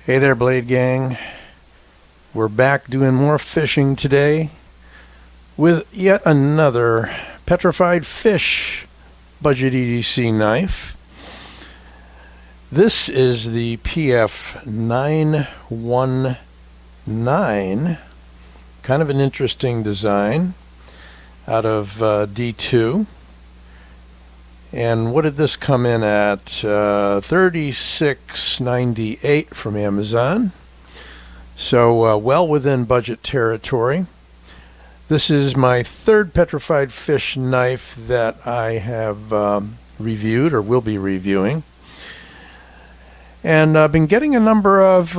Hey there, Blade Gang. We're back doing more fishing today with yet another Petrified Fish budget EDC knife. This is the PF919, kind of an interesting design out of D2. And what did this come in at? $36.98 from Amazon. So well within budget territory. This is my third Petrified Fish knife that I have reviewed or will be reviewing. And I've been getting a number of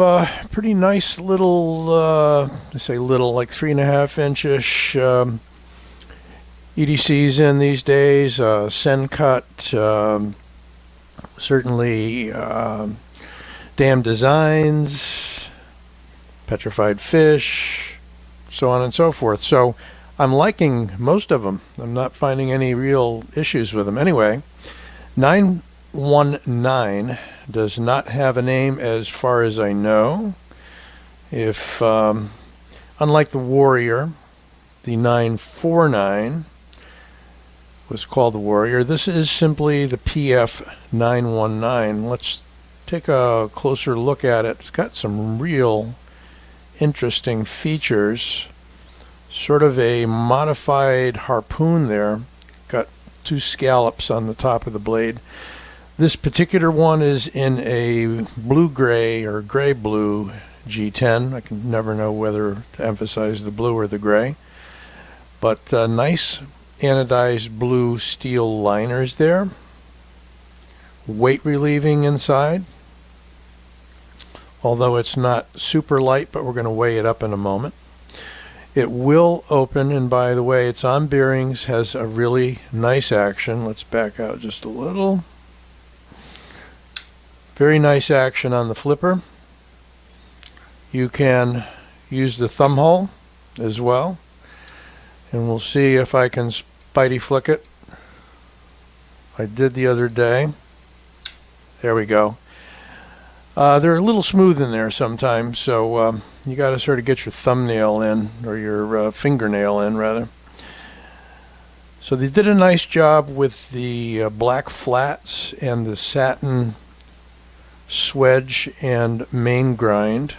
pretty nice little, I say little, like 3.5 inch-ish EDCs in these days. Sencut, certainly Damn Designs, Petrified Fish, so on and so forth. So I'm liking most of them. I'm not finding any real issues with them. Anyway, 919 does not have a name as far as I know. If unlike the Warrior, the 949 was called the Warrior, this is simply the PF919. Let's take a closer look at it. It's got some real interesting features. Sort of a modified harpoon there. Got two scallops on the top of the blade. This particular one is in a blue-gray or gray-blue G10. I can never know whether to emphasize the blue or the gray. But nice anodized blue steel liners there. Weight relieving inside. Although it's not super light, but we're going to weigh it up in a moment. It will open, and by the way, it's on bearings, has a really nice action. Let's back out just a little. Very nice action on the flipper. You can use the thumb hole as well. And we'll see if I can spidey flick it. I did the other day. There we go. They're a little smooth in there sometimes, so you got to sort of get your thumbnail in, or your fingernail in rather. So they did a nice job with the black flats and the satin swedge and main grind.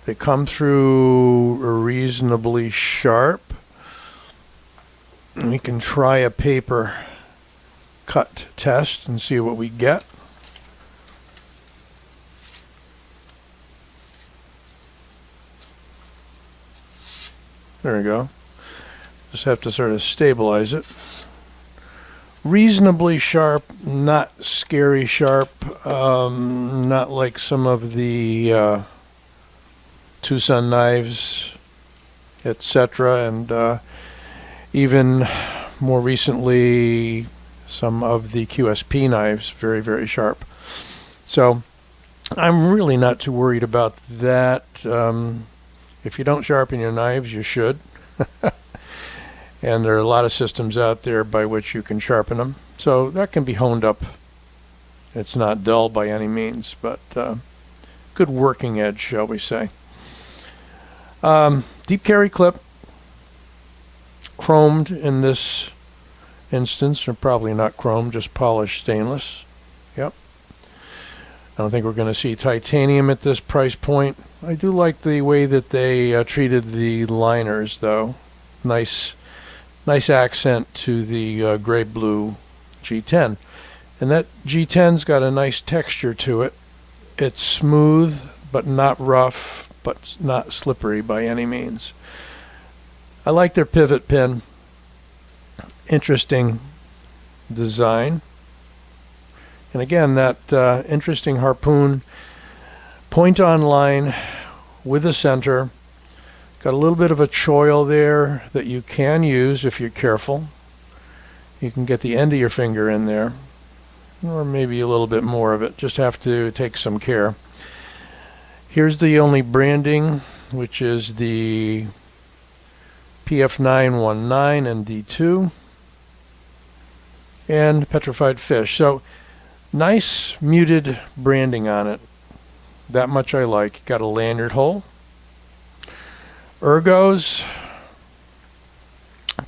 They come through reasonably sharp. We can try a paper cut test and see what we get. There we go. Just have to sort of stabilize it. Reasonably sharp, not scary sharp, not like some of the Tucson knives, etc., and even more recently some of the QSP knives, very, very sharp. So I'm really not too worried about that. If you don't sharpen your knives, you should. And there are a lot of systems out there by which you can sharpen them. So that can be honed up. It's not dull by any means, but good working edge, shall we say. Deep carry clip. Chromed in this instance, or probably not chrome, just polished stainless. Yep. I don't think we're going to see titanium at this price point. I do like the way that they treated the liners, though. Nice accent to the gray-blue G10. And that G10's got a nice texture to it. It's smooth, but not rough, but not slippery by any means. I like their pivot pin. Interesting design. And again, that interesting harpoon point on line with a center. Got a little bit of a choil there that you can use if you're careful. You can get the end of your finger in there, or maybe a little bit more of it. Just have to take some care. Here's the only branding, which is the PF919 and D2 and Petrified Fish. So nice muted branding on it. That much I like. Got a lanyard hole. Ergos,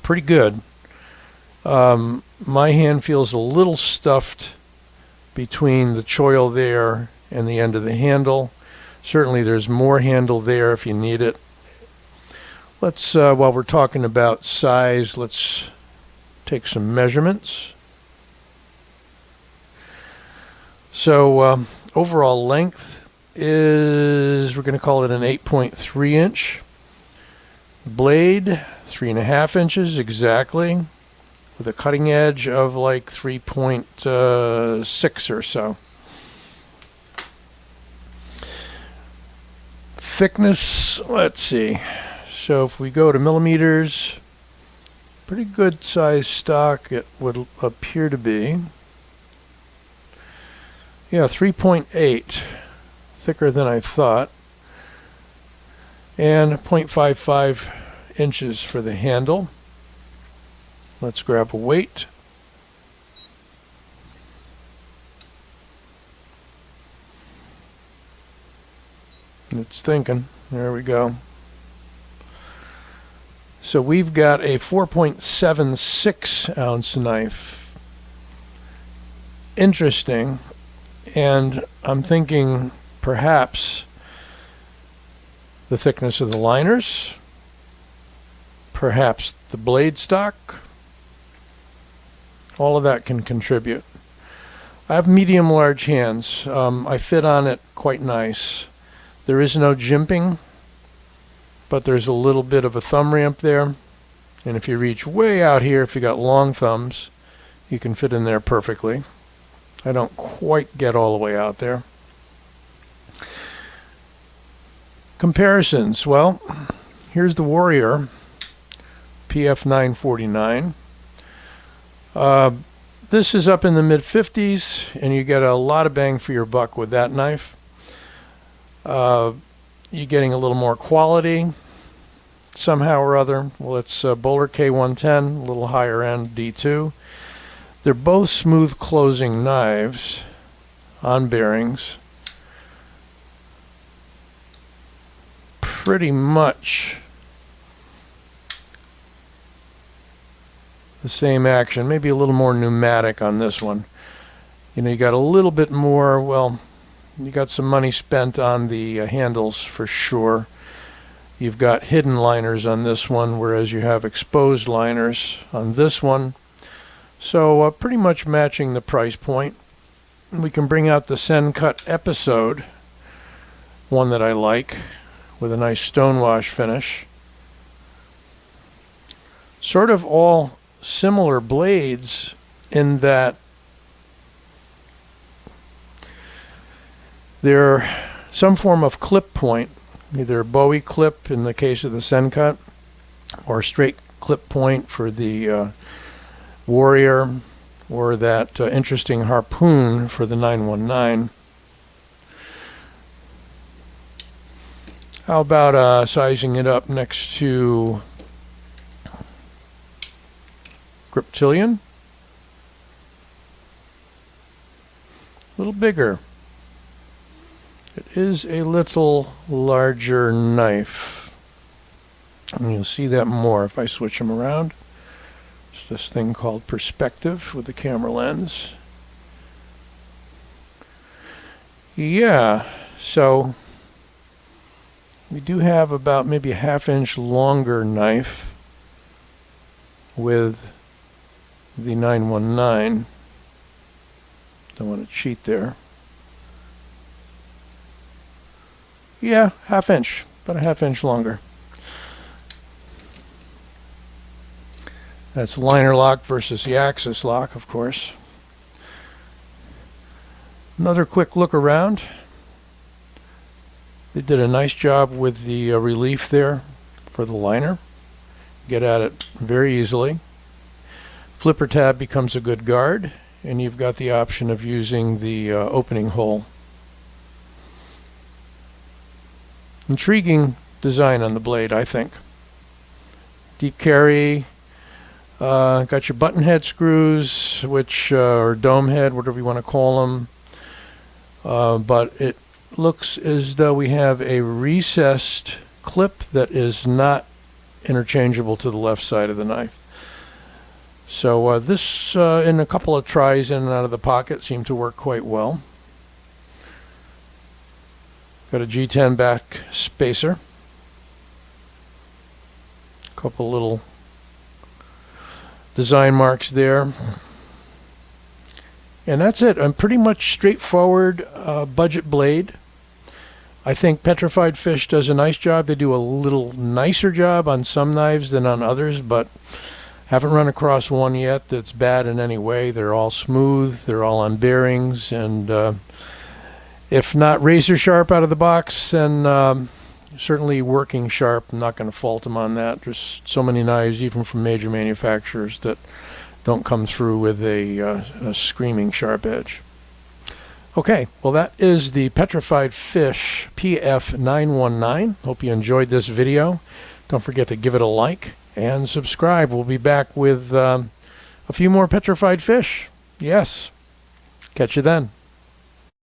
pretty good. My hand feels a little stuffed between the choil there and the end of the handle. Certainly there's more handle there if you need it. Let's, while we're talking about size, let's take some measurements. So overall length is, we're going to call it an 8.3 inch. Blade, 3.5 inches exactly, with a cutting edge of like 3.6 or so. Thickness, let's see. So if we go to millimeters, pretty good size stock it would appear to be. Yeah, 3.8, thicker than I thought. And 0.55 inches for the handle. Let's grab a weight. It's thinking. There we go. So we've got a 4.76 ounce knife. Interesting. And I'm thinking perhaps the thickness of the liners, perhaps the blade stock, all of that can contribute. I have medium-large hands. I fit on it quite nice. There is no jimping, but there's a little bit of a thumb ramp there. And if you reach way out here, if you got long thumbs, you can fit in there perfectly. I don't quite get all the way out there. Comparisons. Well, here's the Warrior PF919. This is up in the mid-50s, and you get a lot of bang for your buck with that knife. You're getting a little more quality somehow or other. Well, it's Bowler K110, a little higher end D2. They're both smooth closing knives on bearings. Pretty much the same action, maybe a little more pneumatic on this one. You know, you got a little bit more, well, you got some money spent on the handles for sure. You've got hidden liners on this one, whereas you have exposed liners on this one. So pretty much matching the price point. We can bring out the Sen Cut Episode, one that I like, with a nice stonewash finish. Sort of all similar blades in that they're some form of clip point, either a Bowie clip in the case of the Sen Cut, or straight clip point for the Warrior, or that interesting harpoon for the 919. How about sizing it up next to Griptilian? A little bigger. It is a little larger knife. And you'll see that more if I switch them around. It's this thing called perspective with the camera lens. Yeah, so we do have about maybe a half-inch longer knife with the 919. Don't want to cheat there. Yeah, half-inch, about a half-inch longer. That's liner lock versus the axis lock, of course. Another quick look around. They did a nice job with the relief there for the liner. Get at it very easily. Flipper tab becomes a good guard, and you've got the option of using the opening hole. Intriguing design on the blade, I think. Deep carry. Got your button head screws, which or dome head, whatever you want to call them. But it looks as though we have a recessed clip that is not interchangeable to the left side of the knife. So this, in a couple of tries in and out of the pocket, seemed to work quite well. Got a G10 back spacer. Couple little design marks there. And that's it. I'm pretty much straightforward budget blade. I think Petrified Fish does a nice job. They do a little nicer job on some knives than on others, but haven't run across one yet that's bad in any way. They're all smooth, they're all on bearings, and if not razor sharp out of the box, then certainly working sharp. I'm not going to fault them on that. There's so many knives, even from major manufacturers, that don't come through with a screaming sharp edge. Okay, well, that is the Petrified Fish PF919. Hope you enjoyed this video. Don't forget to give it a like and subscribe. We'll be back with a few more petrified fish. Yes. Catch you then.